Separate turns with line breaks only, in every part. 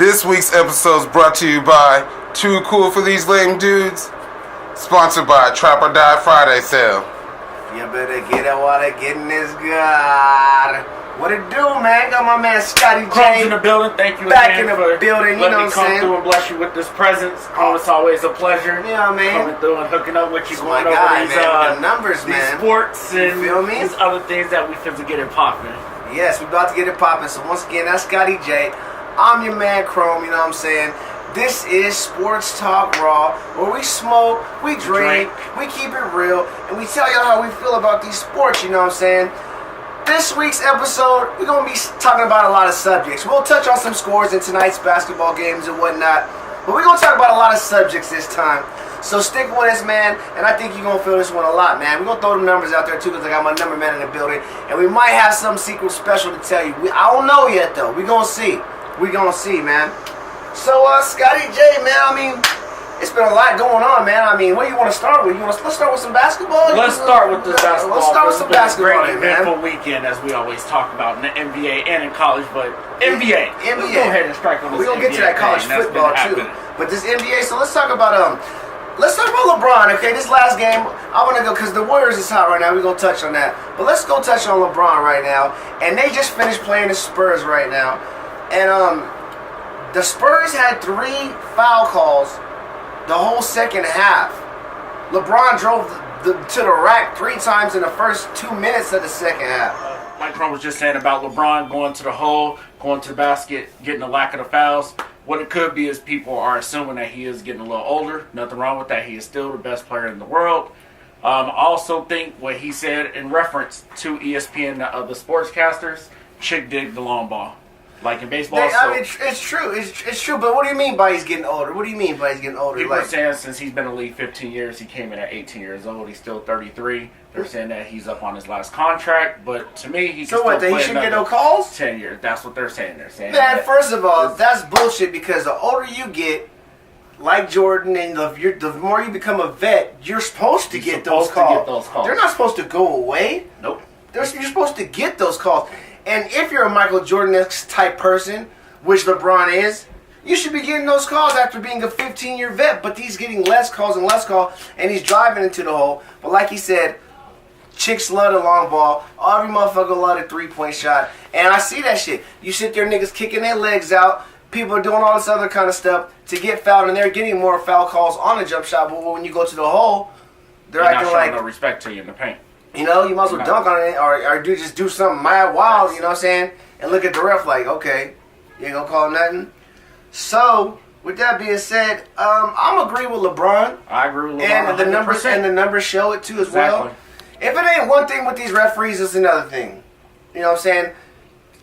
This week's episode is brought to you by Too Cool for These Lame Dudes, sponsored by Trap or Die Friday sale.
You better get it while they're getting this good. What it do, man? Got my man Scotty J
in the building. Thank you
back
again
in the
for
building. You know what I'm saying?
come through and bless you with this presence. It's always a pleasure.
Yeah, man.
Coming through and hooking up with you,
That's
going
my
over
guy,
these
man. The numbers,
these
man.
sports and
You feel me?
these other things that we feel to get it popping.
Yes, we about to get it popping. So once again, that's Scotty J. I'm your man C.H.R.O.M.E, you know what I'm saying? This is Sports Talk Raw, where we smoke, we drink, we keep it real, and we tell y'all how we feel about these sports, you know what I'm saying? This week's episode, we're going to be talking about a lot of subjects. We'll touch on some scores in tonight's basketball games and whatnot, but we're going to talk about a lot of subjects this time. So stick with us, man, and I think you're going to feel this one a lot, man. We're going to throw the numbers out there, too, because I got my number man in the building, and we might have some secret special to tell you. I don't know yet, though. We're going to see. We're going to see, man. So, Scotty J, man, I mean, it's been a lot going on, man. I mean, what do you want to start with? Let's start with some basketball?
Let's start with this basketball.
Let's start with some basketball,
Great eventful weekend, as we always talk about in the NBA and in college, but NBA. Let's go ahead and strike on this.
We're going to get to that college football, too. But this NBA, so let's talk about LeBron, okay? This last game, I want to go, because the Warriors is hot right now. We're going to touch on that. But let's go touch on LeBron right now. And they just finished playing the Spurs right now. And, the Spurs had 3 foul calls the whole second half. LeBron drove to the rack 3 times in the first 2 minutes of the second half.
Like Chrome was just saying about LeBron going to the hole, going to the basket, getting the lack of the fouls. What it could be is people are assuming that he is getting a little older. Nothing wrong with that. He is still the best player in the world. I also think what he said in reference to ESPN, the sportscasters, chick dig the long ball. Like in baseball,
I mean, it's true. It's true. But what do you mean by he's getting older? What do you mean by he's getting older?
People are saying since he's been in the league 15 years, he came in at 18 years old. He's still 33. They're saying that he's up on his last contract. But to me, he can
so what? That he shouldn't get no calls?
10 years. That's what they're saying. Man,
that, first of all, that's bullshit. Because the older you get, like Jordan, and the more you become a vet, you're supposed to get those calls. They're not supposed to go away.
Nope.
You're supposed to get those calls. And if you're a Michael Jordan-esque type person, which LeBron is, you should be getting those calls after being a 15-year vet. But he's getting less calls and less calls, and he's driving into the hole. But like he said, chicks love the long ball. Every motherfucker love the three-point shot. And I see that shit. You sit there, niggas kicking their legs out. People are doing all this other kind of stuff to get fouled, and they're getting more foul calls on the jump shot. But when you go to the hole, they're acting
not
like
showing no respect to you in the paint.
You know, you might as well dunk on it or just do something mad wild, you know what I'm saying? And look at the ref like, okay, you ain't gonna call nothing. So, with that being said, I'm agree with LeBron.
I agree with LeBron.
And the numbers show it too as well. If it ain't one thing with these referees, it's another thing. You know what I'm saying?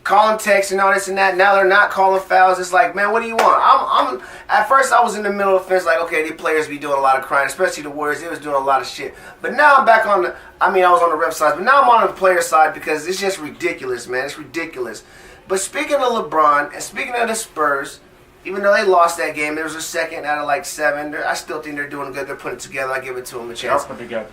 Calling texts and all this and that. Now they're not calling fouls. It's like, man, what do you want? At first I was in the middle of the fence, like, okay, these players be doing a lot of crying, especially the Warriors. They was doing a lot of shit. But now I'm back on I was on the ref side, but now I'm on the player side because it's just ridiculous, man. It's ridiculous. But speaking of LeBron and speaking of the Spurs, even though they lost that game, there was a second out of like 7. I still think they're doing good. They're putting it together. I give it to them a chance.
They'll put together.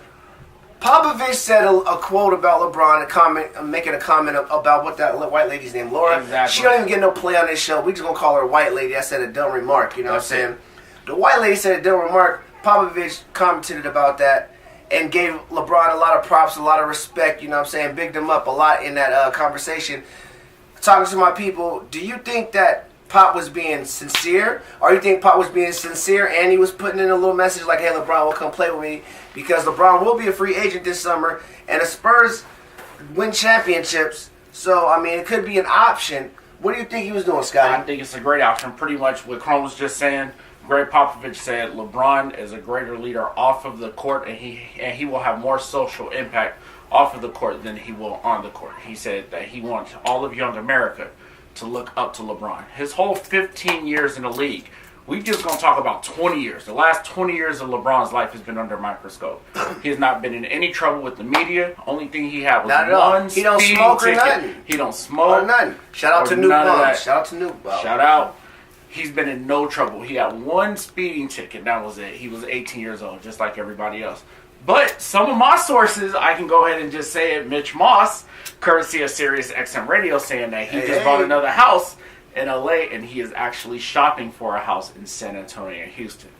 Popovich said a quote about LeBron, making a comment about what that white lady's name, Laura.
Exactly.
She don't even get no play on this show. We just gonna call her a white lady. I said a dumb remark. You know what I'm saying? The white lady said a dumb remark. Popovich commented about that and gave LeBron a lot of props, a lot of respect. You know what I'm saying? Bigged him up a lot in that conversation. Talking to my people, do you think that Pop was being sincere, or you think Pop was being sincere and he was putting in a little message like, hey, LeBron will come play with me, because LeBron will be a free agent this summer and the Spurs win championships, so I mean it could be an option. What do you think he was doing, Scotty?
I think it's a great option. Pretty much what Chrome was just saying. Greg Popovich said LeBron is a greater leader off of the court, and he will have more social impact off of the court than he will on the court. He said that he wants all of young America to look up to LeBron. His whole 15 years in the league, we're just going to talk about 20 years. The last 20 years of LeBron's life has been under a microscope. He has not been in any trouble with the media. Only thing he had was one
He don't smoke
ticket.
or nothing.
He don't smoke.
Or nothing. Shout out to Nuke Bomb. Shout out to Nuke Bomb.
Shout out. He's been in no trouble. He had one speeding ticket. That was it. He was 18 years old, just like everybody else. But some of my sources, I can go ahead and just say it, Mitch Moss, courtesy of Sirius XM Radio, saying that he just bought another house in LA, and he is actually shopping for a house in San Antonio and Houston.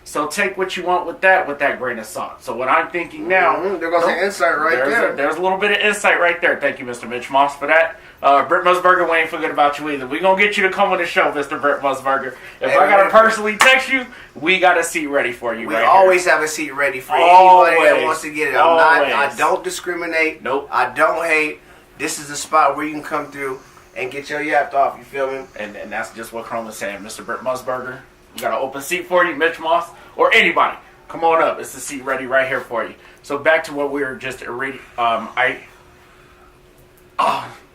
So take what you want with that grain of salt. So what I'm thinking now...
There goes the insight there.
There's a little bit of insight right there. Thank you, Mr. Mitch Moss, for that. Brett Musburger, we ain't forget about you either. We're going to get you to come on the show, Mr. Brett Musburger. If I got to personally text you, we got a seat ready for you.
We
right
always
here.
have a seat ready for anybody that wants to get it. I don't discriminate.
Nope.
I don't hate. This is the spot where you can come through and get your yapped off. You feel me?
And that's just what C.H.R.O.M.E is saying. Mr. Brett Musburger, we got an open seat for you, Mitch Moss, or anybody. Come on up. It's the seat ready right here for you. So back to what we were just reading. I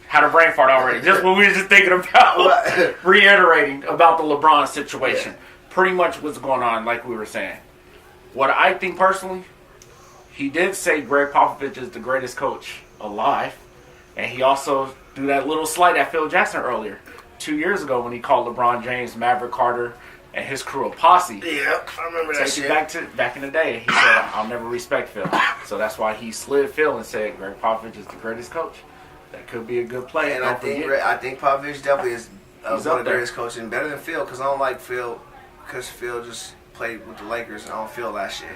had a brain fart already. Just what we were just thinking about. Reiterating about the LeBron situation. Yeah. Pretty much what's going on, like we were saying. What I think personally, he did say Greg Popovich is the greatest coach alive. And he also threw that little slight at Phil Jackson earlier. 2 years ago when he called LeBron James, Maverick Carter, and his crew a posse.
Yeah, I remember that shit.
Back in the day, he said, I'll never respect Phil. So that's why he slid Phil and said Greg Popovich is the greatest coach. That could be a good play.
And I think Popovich definitely is one of the greatest coaches, and better than Phil, because I don't like Phil, because Phil just played with the Lakers, and I don't feel that shit.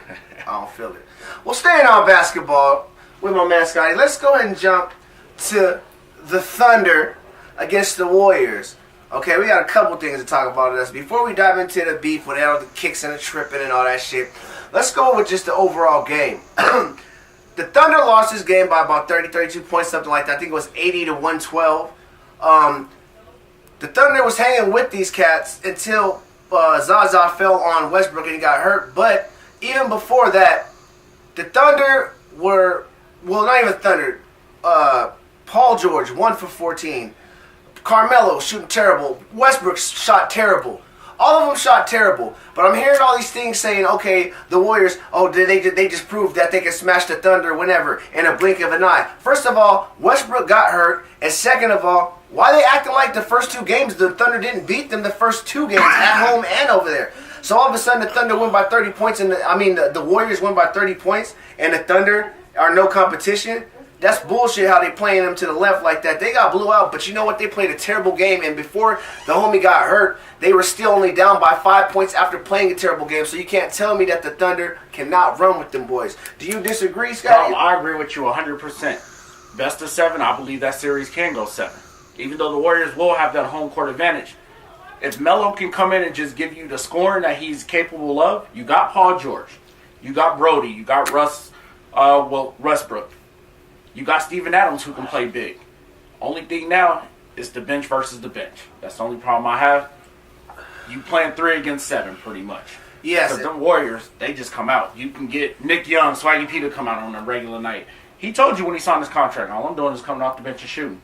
I don't feel it. Well, staying on basketball with my man Scotty, let's go ahead and jump to the Thunder against the Warriors. Okay, we got a couple things to talk about this. Before we dive into the beef with all the kicks and the tripping and all that shit, let's go with just the overall game. The Thunder lost this game by about 30, 32 points, something like that. I think it was 80 to 112. The Thunder was hanging with these cats until Zaza fell on Westbrook and he got hurt. But even before that, the Thunder were, well, not even Thunder, Paul George, 1 for 14. Carmelo shooting terrible. Westbrook shot terrible. All of them shot terrible. But I'm hearing all these things saying, okay, the Warriors, they just proved that they can smash the Thunder whenever in a blink of an eye. First of all, Westbrook got hurt. And second of all, why are they acting like the first two games the Thunder didn't beat them the first two games at home and over there? So all of a sudden the Thunder win by 30 points and the Warriors win by 30 points and the Thunder are no competition? That's bullshit how they playing them to the left like that. They got blew out, but you know what? They played a terrible game, and before the homie got hurt, they were still only down by 5 points after playing a terrible game. So you can't tell me that the Thunder cannot run with them boys. Do you disagree, Scotty?
I agree with you 100%. Best of 7, I believe that series can go 7. Even though the Warriors will have that home court advantage. If Melo can come in and just give you the scoring that he's capable of, you got Paul George. You got Brody. You got Westbrook. You got Steven Adams who can play big. Only thing now is the bench versus the bench. That's the only problem I have. You playing 3 against 7 pretty much.
Yes.
Because the Warriors, they just come out. You can get Nick Young, Swaggy P to come out on a regular night. He told you when he signed his contract, all I'm doing is coming off the bench and shooting.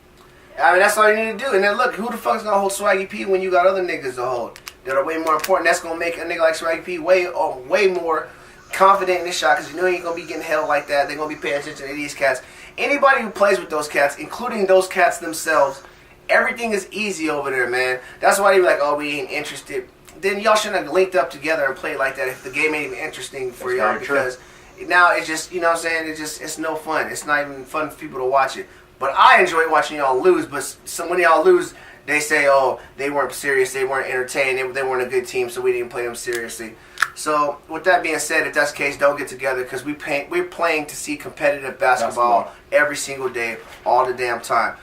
I mean, that's all you need to do. And then look, who the fuck's gonna hold Swaggy P when you got other niggas to hold that are way more important? That's gonna make a nigga like Swaggy P way more confident in this shot because you know he ain't gonna be getting held like that. They're gonna be paying attention to these cats. Anybody who plays with those cats, including those cats themselves, everything is easy over there, man. That's why they be like, oh, we ain't interested. Then y'all shouldn't have linked up together and played like that if the game ain't even interesting for y'all because now it's just, you know what I'm saying, it's no fun. It's not even fun for people to watch it. But I enjoy watching y'all lose, but when y'all lose, they say, oh, they weren't serious, they weren't entertained, they weren't a good team, so we didn't play them seriously. So, with that being said, if that's the case, don't get together because we're playing to see competitive basketball every single day, all the damn time.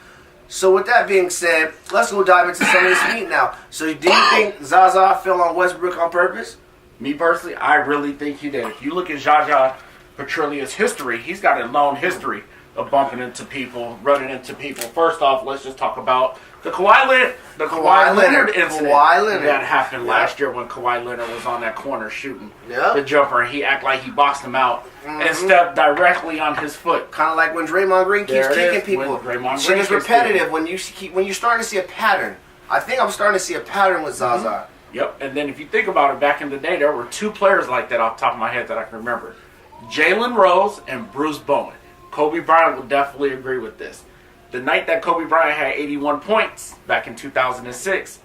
So, with that being said, let's go dive into some of this heat now. So, do you think Zaza fell on Westbrook on purpose?
Me personally, I really think he did. If you look at Zaza Pachulia's history, he's got a long history of bumping into people, running into people. First off, let's just talk about the Kawhi Leonard incident that happened last year when Kawhi Leonard was on that corner shooting the jumper, and he acted like he boxed him out and stepped directly on his foot.
Kind of like when Draymond Green keeps kicking people. Shit is repetitive when you're starting to see a pattern. I think I'm starting to see a pattern with Zaza.
Mm-hmm. Yep, and then if you think about it, back in the day, there were 2 players like that off the top of my head that I can remember. Jalen Rose and Bruce Bowen. Kobe Bryant will definitely agree with this. The night that Kobe Bryant had 81 points back in 2006,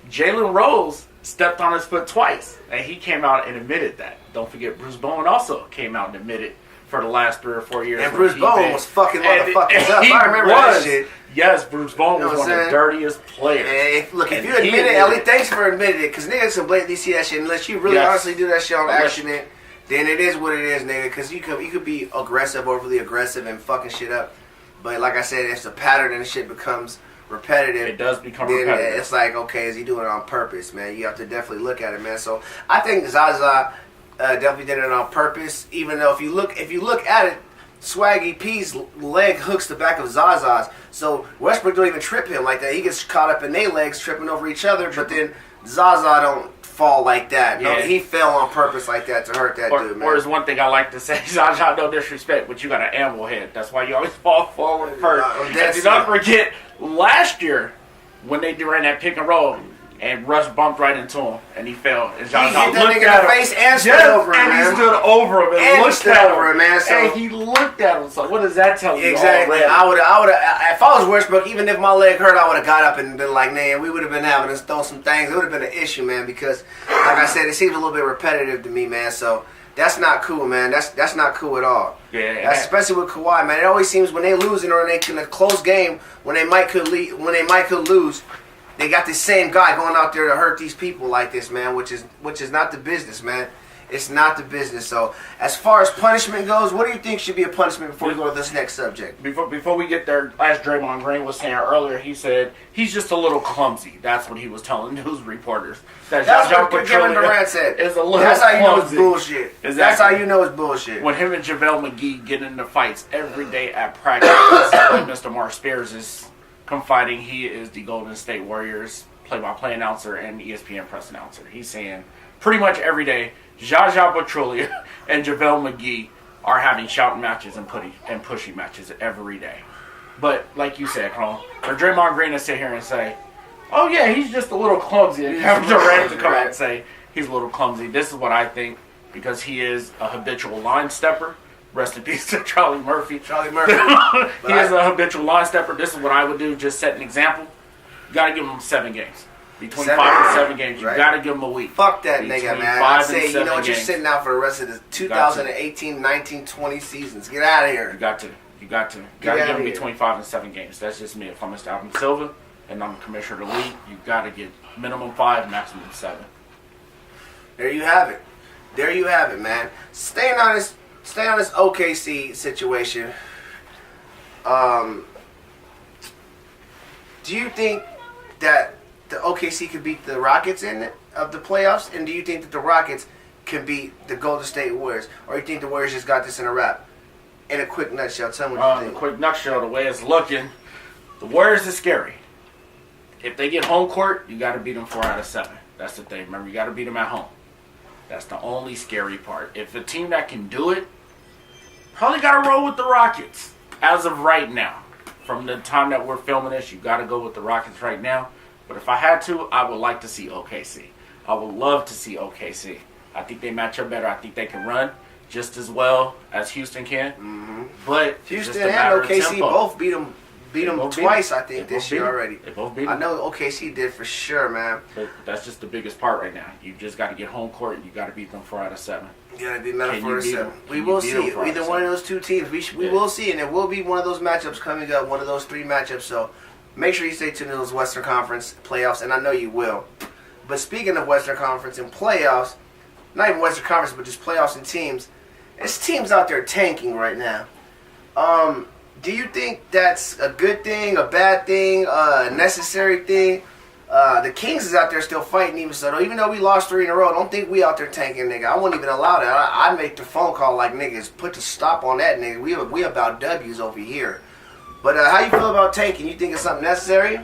Jalen Rose stepped on his foot twice, and he came out and admitted that. Don't forget, Bruce Bowen also came out and admitted for the last 3 or 4 years.
And Bruce Bowen was fucking motherfuckers up.
He
I remember that shit.
Yes, Bruce Bowen was one of the dirtiest players.
And look, if you admit it, Ellie, thanks for admitting it, because niggas can blatantly see that shit. Unless you really honestly do that shit on accident, then it is what it is, nigga. Because you could be aggressive, overly aggressive, and fucking shit up. But like I said, if the pattern and the shit becomes repetitive,
it does become
then
repetitive.
It's like, okay, is he doing it on purpose, man? You have to definitely look at it, man. So I think Zaza definitely did it on purpose. Even though if you look at it, Swaggy P's leg hooks the back of Zaza's, so Westbrook don't even trip him like that. He gets caught up in their legs tripping over each other, but then Zaza don't fall like that. No, he fell on purpose like that to hurt that dude, man.
Or is one thing I like to say, Zaza, no disrespect, but you got an animal head. That's why you always fall forward first. And do not forget, last year, when they ran that pick and roll, and Russ bumped right into him, and he fell. And
Zaza hit that nigga in the face and stood over him, man.
And he stood over him and looked at him,
man. So,
and he looked at him. So what does that tell you?
Exactly. I would have. If I was Westbrook, even if my leg hurt, I would have got up and been like, "Man, we would have been having to throw some things." It would have been an issue, man, because, like I said, it seems a little bit repetitive to me, man. So that's not cool, man. That's not cool at all.
Yeah.
Especially with Kawhi, man. It always seems when they losing or they in a close game, when they might could lose. They got this same guy going out there to hurt these people like this, man, which is not the business, man. It's not the business. So, as far as punishment goes, what do you think should be a punishment before we go to this next subject?
Before we get there, as Draymond Green was saying earlier, he said he's just a little clumsy. That's what he was telling news reporters.
That's what Kevin Durant said.
Is a little
That's how you know
clumsy.
it's bullshit.
Exactly.
That's how you know it's bullshit.
When him and JaVale McGee get into fights every day at practice, like Mr. Mark Spears is confiding he is the Golden State Warriors play-by-play announcer and ESPN press announcer. He's saying pretty much every day, Jaja Pachulia and JaVale McGee are having shouting matches and pushy matches every day. But like you said, Carl, for Draymond Green to sit here and say, "Oh yeah, he's just a little clumsy," and Kevin Durant to come out and say he's a little clumsy. This is what I think, because he is a habitual line stepper. Rest in peace to Charlie Murphy. He is a habitual line stepper. This is what I would do. Just set an example. You got to give him 7 games. Between 5 and 7 games, you got to give him a week.
Fuck that nigga, man. I'd say, you know what, you're sitting out for the rest of the 2018, 19, 20 seasons. Get out of here.
You got to. You got to give him between 5 and 7 games. That's just me. If I'm Mr. Alvin Silva and I'm commissioner of the league, you got to get minimum 5, maximum 7.
There you have it. There you have it, man. Staying on this OKC situation. Do you think that the OKC could beat the Rockets in the playoffs? And do you think that the Rockets can beat the Golden State Warriors? Or you think the Warriors just got this in a wrap? In a quick nutshell, tell me what you think.
In a quick nutshell, the way it's looking, the Warriors is scary. If they get home court, you got to beat them 4 out of 7. That's the thing. Remember, you got to beat them at home. That's the only scary part. If a team that can do it, probably got to roll with the Rockets as of right now. From the time that we're filming this, you got to go with the Rockets right now. But if I had to, I would like to see OKC. I would love to see OKC. I think they match up better. I think they can run just as well as Houston can.
Mm-hmm.
But
Houston and OKC both beat them twice, I think, this year already.
They both beat them.
I know OKC did for sure, man.
But that's just the biggest part right now. You just got to get home court, and you got to beat them 4 out of 7.
You got to beat them 4 out of 7. We will see. Either one of those two teams. We will see, and it will be one of those matchups coming up, one of those 3 matchups. So make sure you stay tuned to those Western Conference playoffs, and I know you will. But speaking of Western Conference and playoffs, not even Western Conference, but just playoffs and teams, there's teams out there tanking right now. Do you think that's a good thing, a bad thing, a necessary thing? The Kings is out there still fighting even though we lost 3 in a row. Don't think we out there tanking, nigga. I wouldn't even allow that. I'd make the phone call like, niggas, put the stop on that, nigga. We about W's over here. But how you feel about tanking? You think it's something necessary?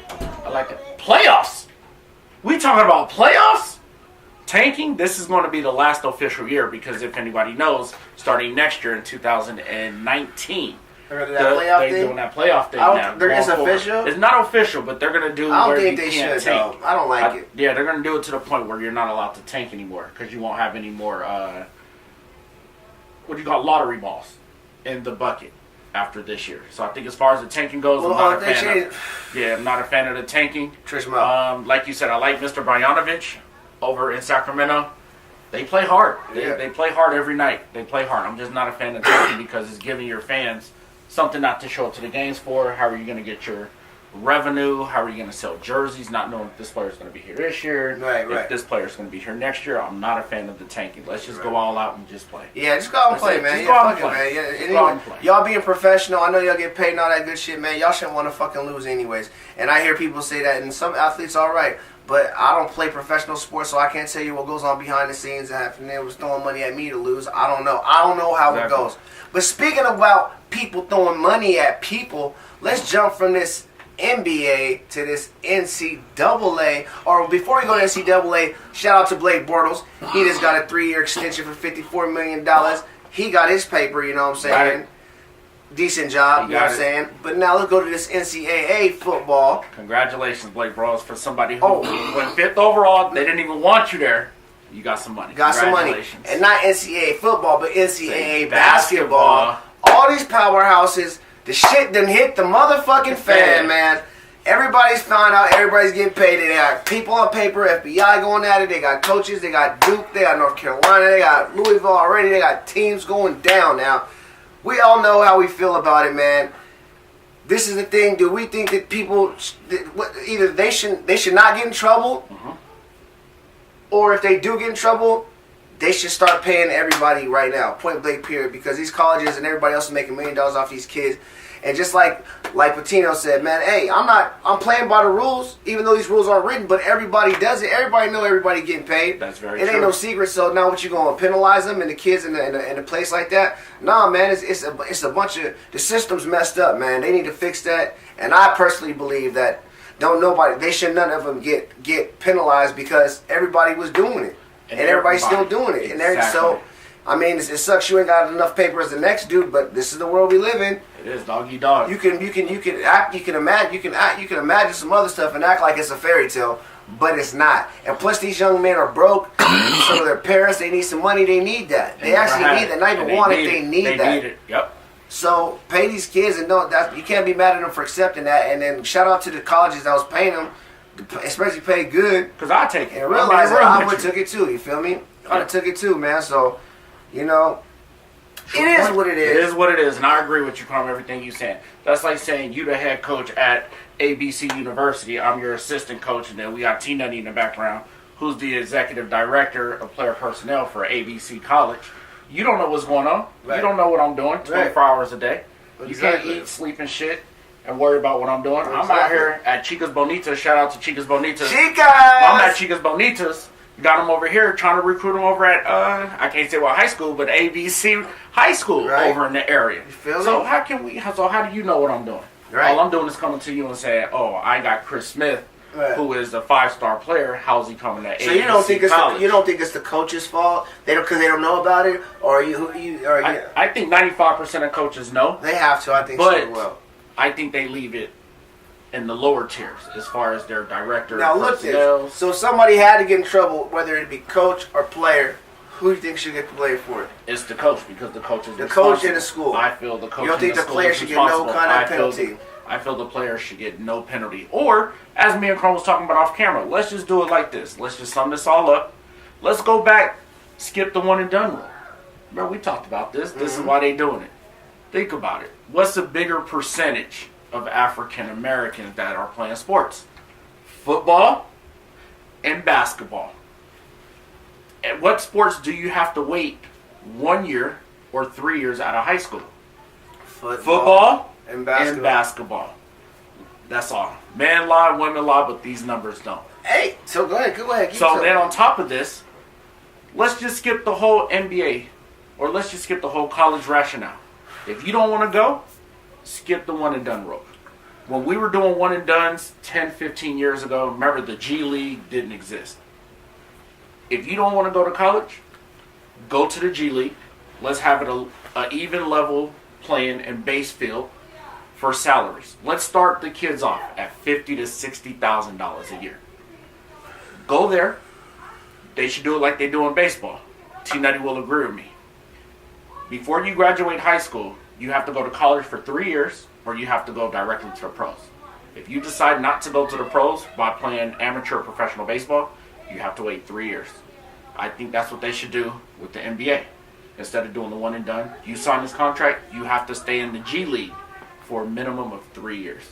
I like it. Playoffs? We talking about playoffs? Tanking? This is going to be the last official year because if anybody knows, starting next year in 2019,
they're doing
that playoff thing now.
It's official?
It's not official, but they're going to do
I don't
where
think
you
they
can't
should,
tank.
though. I don't like it.
Yeah, they're going to do it to the point where you're not allowed to tank anymore because you won't have any more, what do you call lottery balls in the bucket after this year. So I think as far as the tanking goes, I'm not a fan of the tanking.
Trish Mo.
Like you said, I like Mr. Bogdanovich over in Sacramento. They play hard.
Yeah.
They play hard every night. They play hard. I'm just not a fan of tanking because it's giving your fans something not to show up to the games for. How are you going to get your revenue? How are you going to sell jerseys not knowing if this player is going to be here this year?
Right.
If this player is going to be here next year? I'm not a fan of the tanking. Let's just go all out and just play.
Yeah, just go out and play, man.
Just go out and play.
Man. Yeah,
just go out and play.
Y'all being professional, I know y'all get paid and all that good shit, man. Y'all shouldn't want to fucking lose anyways. And I hear people say that, and some athletes, all right. But I don't play professional sports, so I can't tell you what goes on behind the scenes. And if they was throwing money at me to lose, I don't know. I don't know how it goes. But speaking about people throwing money at people, let's jump from this NBA to this NCAA. Or before we go to NCAA, shout out to Blake Bortles. He just got a 3-year extension for $54 million. He got his paper, you know what I'm saying? Right. Decent job, you know what I'm saying? But now let's go to this NCAA football.
Congratulations, Blake Bortles, for somebody who went 5th overall. They didn't even want you there. You got some money.
Got some money. And not NCAA football, but NCAA basketball. All these powerhouses, the shit done hit the motherfucking fan, man. Everybody's found out. Everybody's getting paid. They got people on paper, FBI going at it. They got coaches. They got Duke. They got North Carolina. They got Louisville already. They got teams going down now. We all know how we feel about it, man. This is the thing. Do we think that people either they should not get in trouble, or if they do get in trouble, they should start paying everybody right now, point blank period, because these colleges and everybody else is making $1 million off these kids. And just like Patino said, man, hey, I'm playing by the rules, even though these rules aren't written, but everybody does it. Everybody know everybody getting paid.
That's very true.
It ain't no secret. So now what you going to penalize them and the kids in a place like that? Nah, man, it's a bunch of, the system's messed up, man. They need to fix that. And I personally believe that none of them get penalized because everybody was doing it. And everybody's still doing it.
Exactly.
And so, I mean, it sucks you ain't got enough paper as the next dude, but this is the world we live in.
It is doggy dog.
You can imagine some other stuff and act like it's a fairy tale, but it's not. And plus, these young men are broke. Some of their parents, they need some money. They need that. They actually need that. Not even want it. They need that.
They need it. Yep.
So pay these kids and you can't be mad at them for accepting that. And then shout out to the colleges that was paying them, especially pay good.
Because I take it.
And realize that I would have took it too. You feel me? I would have took it too, man. So, you know, it is what it is.
It is what it is, and I agree with you, Carm, everything you're saying. That's like saying you the head coach at ABC University, I'm your assistant coach, and then we got T-Nutty in the background, who's the executive director of player personnel for ABC College. You don't know what's going on. Right. You don't know what I'm doing 24 hours a day. Exactly. You can't eat, sleep, and shit and worry about what I'm doing. Exactly. I'm out here at Chicas Bonitas. Shout out to Chicas Bonitas.
Chicas!
I'm at Chicas Bonitas. Got them over here, trying to recruit them over at, I can't say what high school, but ABC High School over in the area.
You feel
so
me?
How do you know what I'm doing?
Right.
All I'm doing is coming to you and saying, oh, I got Chris Smith, who is a 5-star player. How's he coming to ABC
So you don't think it's the coach's fault? Because they don't know about it, or
I think 95% of coaches know.
They have to. I think
so
as well.
I think they leave it in the lower tiers as far as their director.
Now look this. So if somebody had to get in trouble, whether it be coach or player, who do you think should get the blame for it?
It's the coach, because the coach is
the coach in the school.
I feel the coach.
You don't think the player should get no kind of penalty?
I feel the player should get no penalty. Or, as me and Chrome was talking about off camera, let's just do it like this. Let's just sum this all up. Let's go back, skip the one and done rule. Remember, we talked about this. This is why they doing it. Think about it. What's the bigger percentage of African Americans that are playing sports? Football and basketball. At what sports do you have to wait 1 year or 3 years out of high school? Football and basketball. That's all. Men lie, women lie, but these numbers don't.
Hey, so go ahead.
So then on top of this, let's just skip the whole NBA, or let's just skip the whole college rationale. If you don't want to go, skip the one and done rule. When we were doing one and dones 10, 15 years ago, remember the G League didn't exist. If you don't want to go to college, go to the G League. Let's have it a even level playing and base field for salaries. Let's start the kids off at $50,000 to $60,000 a year. Go there. They should do it like they do in baseball. T-Nutty will agree with me. Before you graduate high school, you have to go to college for 3 years, or you have to go directly to the pros. If you decide not to go to the pros by playing amateur or professional baseball, you have to wait 3 years. I think that's what they should do with the NBA. Instead of doing the one and done, you sign this contract, you have to stay in the G League for a minimum of 3 years.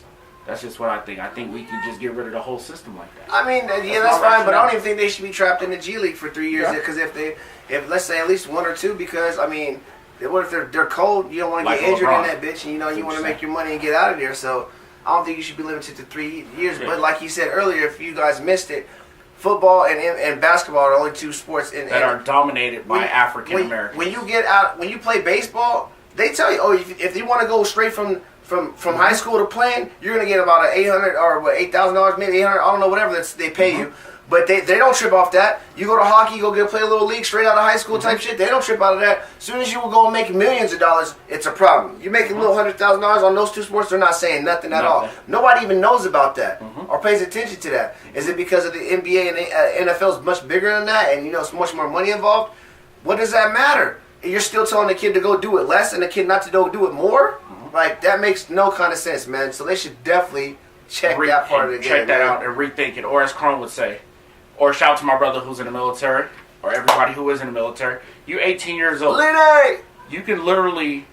That's just what I think. I think we can just get rid of the whole system like that.
I mean, that's fine, but I don't even think they should be trapped in the G League for 3 years. Because if let's say at least 1 or 2, because I mean, what if they're cold? You don't want to get injured in that bitch, and you want to make your money and get out of there. So I don't think you should be limited to 3 years. Yeah. But like you said earlier, if you guys missed it, football and basketball are the only 2 sports that
are dominated by African Americans.
When you get out, when you play baseball, they tell you, if you want to go straight from high school to playing, you're gonna get about $800 or $8,000, maybe $800. I don't know, whatever they pay you. But they don't trip off that. You go to hockey, you go play a little league straight out of high school type shit. They don't trip out of that. As soon as you will go and make millions of dollars, it's a problem. You make a little $100,000 on those 2 sports, they're not saying nothing at all. Nobody even knows about that or pays attention to that. Is it because of the NBA and NFL is much bigger than that, and it's much more money involved? What does that matter? You're still telling the kid to go do it less and the kid not to go do it more? Like, that makes no kind of sense, man. So they should definitely check that part of the game.
Check that out and rethink it. Or as C.H.R.O.M.E would say, or shout out to my brother who's in the military, or everybody who is in the military. You 18 years old.
Liddy!
You can literally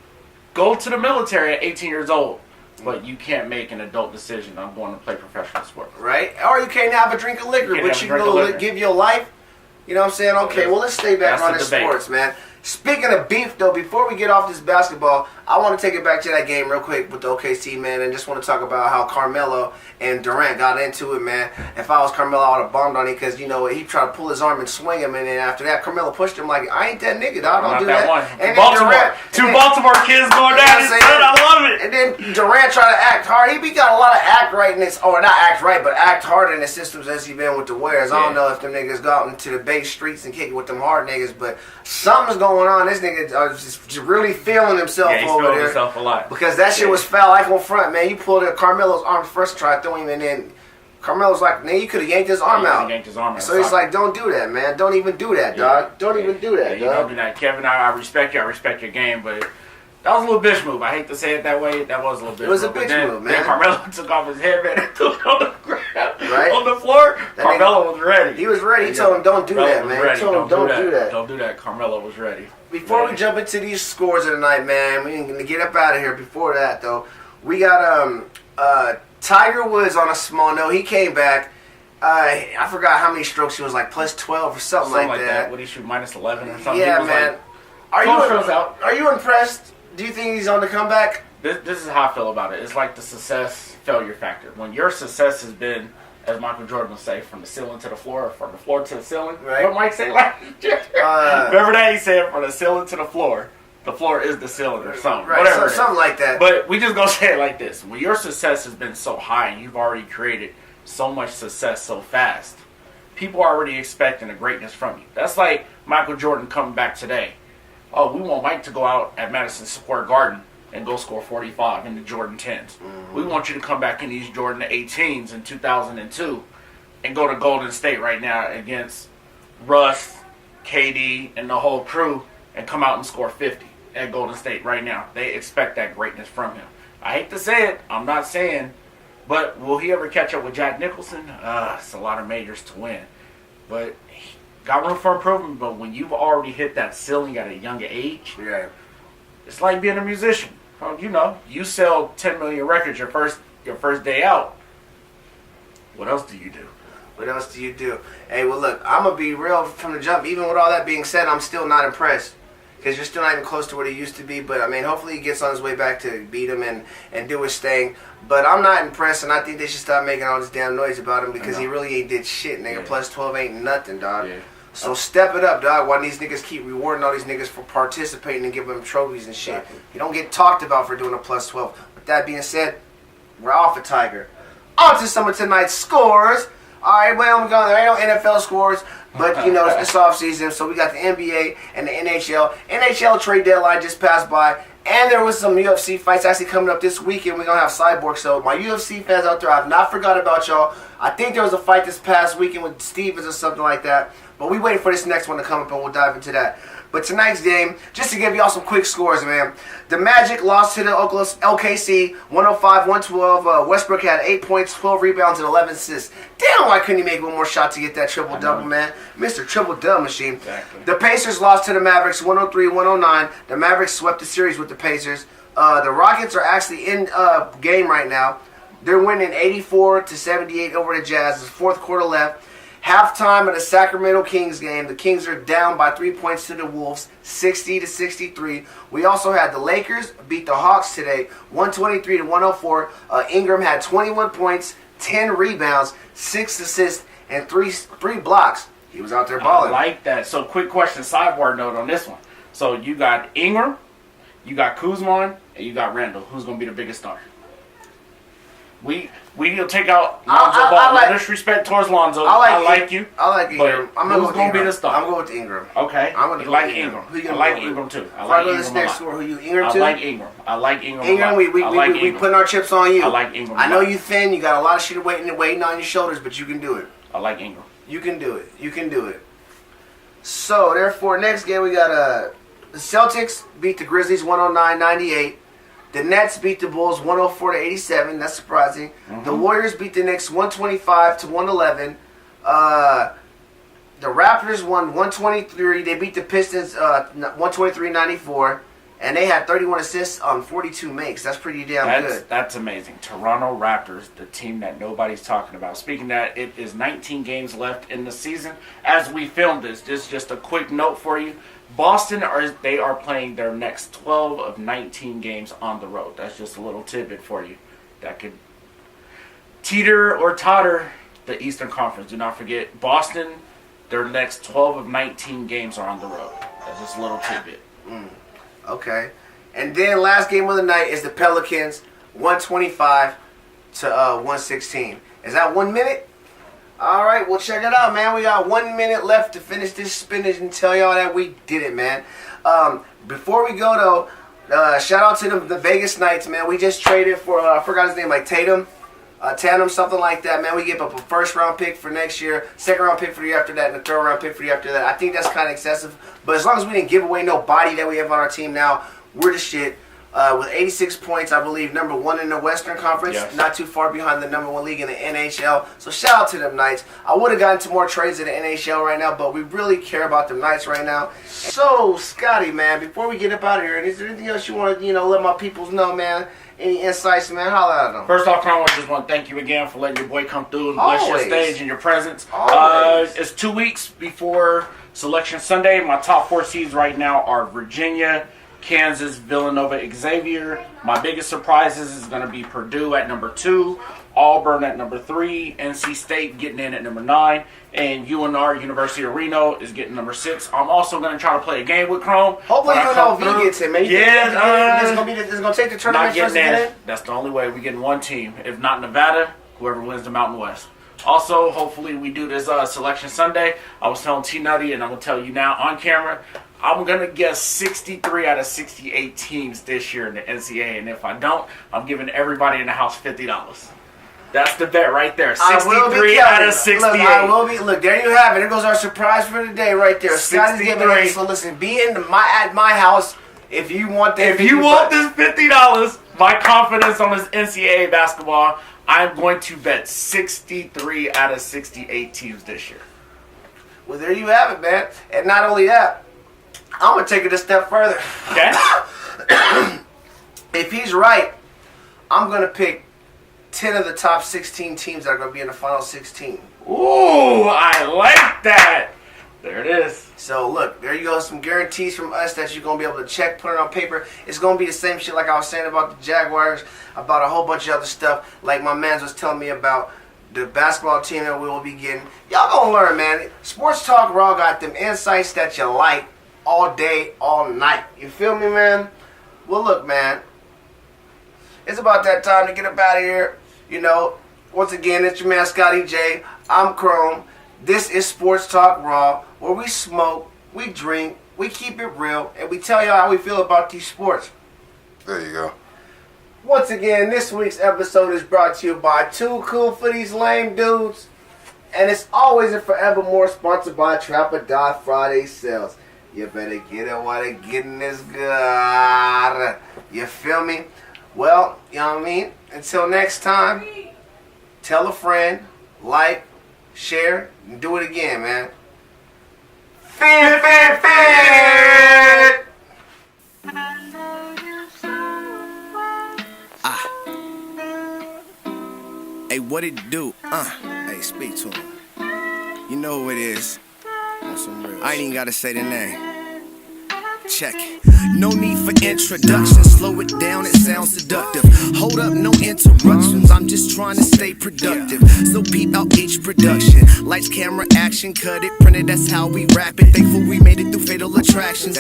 go to the military at 18 years old, but you can't make an adult decision on going to play professional sport.
Right? Or you can't have a drink of liquor, but you can go give your life. You know what I'm saying? Okay, well, let's stay back on the sports, man. Speaking of beef, though, before we get off this basketball, I want to take it back to that game real quick with the OKC, man, and just want to talk about how Carmelo and Durant got into it, man. If I was Carmelo, I would have bombed on him because, he tried to pull his arm and swing him, and then after that, Carmelo pushed him like, I ain't that nigga, dog. Don't do that.
And Baltimore. Two Baltimore kids going down. I love it.
And then Durant tried to act hard. He got a lot of act right in this, or not act right, but act hard in the systems as he been with the Warriors. I don't know if them niggas got into the base streets and kicking with them hard niggas, but something's going on. This nigga just really feeling himself over there.
Himself a lot.
Because that shit was foul, like on front, man. You pulled Carmelo's arm first, tried to throw him, and then Carmelo's like, man, you could have yanked his arm out. So he's like, don't do that, man. Don't even do that, dog. Don't even do that, dog.
You don't do that. Kevin, I respect you. I respect your game, but that was a little bitch move. I hate to say it that way. That was a little bitch move.
It was a bitch move, man.
Then Carmelo took off his headband and threw it on the ground.
Right?
On the floor. Carmelo was ready.
He was ready. He told him, don't do that, man. He told him, don't do that.
Don't do that. Carmelo was ready.
Before we jump into these scores of the night, man, we're going to get up out of here. Before that, though, we got Tiger Woods on a small note. He came back. I forgot how many strokes he was, like plus 12 or something like that.
What did he shoot, minus 11 or something?
Yeah, man. Are you impressed? Do you think he's on the comeback?
This is how I feel about it. It's like the success-failure factor. When your success has been, as Michael Jordan would say, from the ceiling to the floor, or from the floor to the ceiling.
Right.
What Mike say last year? Remember that? He said from the ceiling to the floor. The floor is the ceiling or something.
Right,
whatever.
Something like that.
But we just going to say it like this. When your success has been so high and you've already created so much success so fast, people are already expecting the greatness from you. That's like Michael Jordan coming back today. Oh, we want Mike to go out at Madison Square Garden and go score 45 in the Jordan 10s. Mm-hmm. We want you to come back in these Jordan 18s in 2002 and go to Golden State right now against Russ, KD, and the whole crew and come out and score 50 at Golden State right now. They expect that greatness from him. I hate to say it. I'm not saying, but will he ever catch up with Jack Nicholson? It's a lot of majors to win. But he got room for improvement. But when you've already hit that ceiling at a younger age, it's like being a musician. You sell 10 million records your first day out. What else do you do?
What else do you do? Hey, well, look, I'm going to be real from the jump. Even with all that being said, I'm still not impressed. Because you're still not even close to what he used to be. But, I mean, hopefully he gets on his way back to beat him and do his thing. But I'm not impressed, and I think they should stop making all this damn noise about him because he really ain't did shit, nigga. Yeah. Plus 12 ain't nothing, dog. Yeah. So step it up, dog. Why these niggas keep rewarding all these niggas for participating and giving them trophies and shit. Exactly. You don't get talked about for doing a plus 12. With that being said, we're off of Tiger. On to some of tonight's scores. All right, well, we're going. There ain't no NFL scores, but it's off season, so we got the NBA and the NHL. NHL trade deadline just passed by, and there was some UFC fights actually coming up this weekend. We're gonna have Cyborg. So my UFC fans out there, I've not forgot about y'all. I think there was a fight this past weekend with Stevens or something like that, but we waiting for this next one to come up, and we'll dive into that. But tonight's game, just to give y'all some quick scores, man. The Magic lost to the LKC 105-112. Westbrook had 8 points, 12 rebounds, and 11 assists. Damn, why couldn't he make one more shot to get that triple-double, man? Mr. Triple-Double Machine.
Exactly.
The Pacers lost to the Mavericks 103-109. The Mavericks swept the series with the Pacers. The Rockets are actually in game right now. They're winning 84-78 over the Jazz. There's fourth quarter left. Halftime of the Sacramento Kings game. The Kings are down by 3 points to the Wolves, 60-63. We also had the Lakers beat the Hawks today, 123-104. Ingram had 21 points, 10 rebounds, 6 assists, and three blocks. He was out there balling.
I like that. So, quick question, sidebar note on this one. So, you got Ingram, you got Kuzma, and you got Randall. Who's going to be the biggest star? We'll take out Lonzo Ball. No disrespect towards Lonzo. I like you.
I like Ingram.
I'm going to be the star?
I'm going with Ingram.
Okay.
I'm going to
like Ingram. I like Ingram too. I like Ingram
next score, who you Ingram too?
I like Ingram. I like Ingram.
Ingram, we putting our chips on you.
I like Ingram.
I know you thin. You got a lot of shit waiting on your shoulders, but you can do it.
I like Ingram.
You can do it. You can do it. So therefore, next game we got the Celtics beat the Grizzlies 109-98. The Nets beat the Bulls 104-87. That's surprising. Mm-hmm. The Warriors beat the Knicks 125-111. The Raptors won 123. They beat the Pistons 123-94. And they had 31 assists on 42 makes. That's pretty damn good.
That's amazing. Toronto Raptors, the team that nobody's talking about. Speaking of that, it is 19 games left in the season. As we film this, this is just a quick note for you. Boston are playing their next 12 of 19 games on the road. That's just a little tidbit for you that could teeter or totter the Eastern Conference. Do not forget, Boston, their next 12 of 19 games are on the road. That's just a little tidbit.
Okay. And then last game of the night is the Pelicans 125 to 116. Is that 1 minute? All right, well, check it out, man. We got 1 minute left to finish this spinach and tell y'all that we did it, man. Before we go, though, shout out to the Vegas Knights, man. We just traded for, I forgot his name, like Tatum, something like that, man. We gave up a first-round pick for next year, second-round pick for the year after that, and a third-round pick for the year after that. I think that's kind of excessive. But as long as we didn't give away nobody that we have on our team now, we're the shit. With 86 points, I believe, number 1 in the Western Conference. Yes. Not too far behind the number 1 league in the NHL. So shout out to them Knights. I would have gotten to more trades in the NHL right now, but we really care about the Knights right now. So, Scotty, man, before we get up out of here, is there anything else you want to, let my peoples know, man? Any insights, man? Holla at them.
First off, I just want to thank you again for letting your boy come through and bless your stage and your presence. It's 2 weeks before Selection Sunday. My top 4 seeds right now are Virginia, Kansas, Villanova, Xavier. My biggest surprises is going to be Purdue at number 2, Auburn at number 3, NC State getting in at number 9, and UNR, University of Reno, is getting number 6. I'm also going to try to play a game with Chrome.
Hopefully UNLV gets in, man. It's going to take the tournament
not getting in. That's the only way. We're getting one team. If not Nevada, whoever wins the Mountain West. Also, hopefully we do this Selection Sunday. I was telling T-Nutty, and I'm going to tell you now on camera, I'm going to guess 63 out of 68 teams this year in the NCAA. And if I don't, I'm giving everybody in the house $50. That's the bet right there. 63 out of 68.
Look, there you have it. There goes our surprise for the day right there. Scotty's giving it. So listen, be at my house if you want that.
If you want this $50, my confidence on this NCAA basketball, I'm going to bet 63 out of 68 teams this year.
Well, there you have it, man. And not only that, I'm going to take it a step further.
Okay.
If he's right, I'm going to pick 10 of the top 16 teams that are going to be in the final 16.
Ooh, I like that. There it is.
So, look, there you go. Some guarantees from us that you're going to be able to check, put it on paper. It's going to be the same shit like I was saying about the Jaguars, about a whole bunch of other stuff, like my man was telling me about the basketball team that we will be getting. Y'all going to learn, man. Sports Talk Raw got them insights that you like all day, all night. You feel me, man? Well, look, man. It's about that time to get up out of here. Once again, it's your man, Scotty J. I'm Chrome. This is Sports Talk Raw, where we smoke, we drink, we keep it real, and we tell y'all how we feel about these sports.
There you go.
Once again, this week's episode is brought to you by Too Cool for These Lame Dudes. And it's always and forevermore sponsored by Trap or Die Friday Sales. You better get it while the getting is good. You feel me? Well, you know what I mean? Until next time, tell a friend, like, share, and do it again, man. Fit. Hey, what it do? Hey, speak to him. You know who it is. On some real. I ain't even gotta say the name. Check it. No need for introduction. Slow it down, it sounds seductive. Hold up, no interruptions. I'm just trying to stay productive. So peep out each production. Lights, camera, action, cut it, print it. That's how we rap it. Thankful we made it through Fatal Attractions.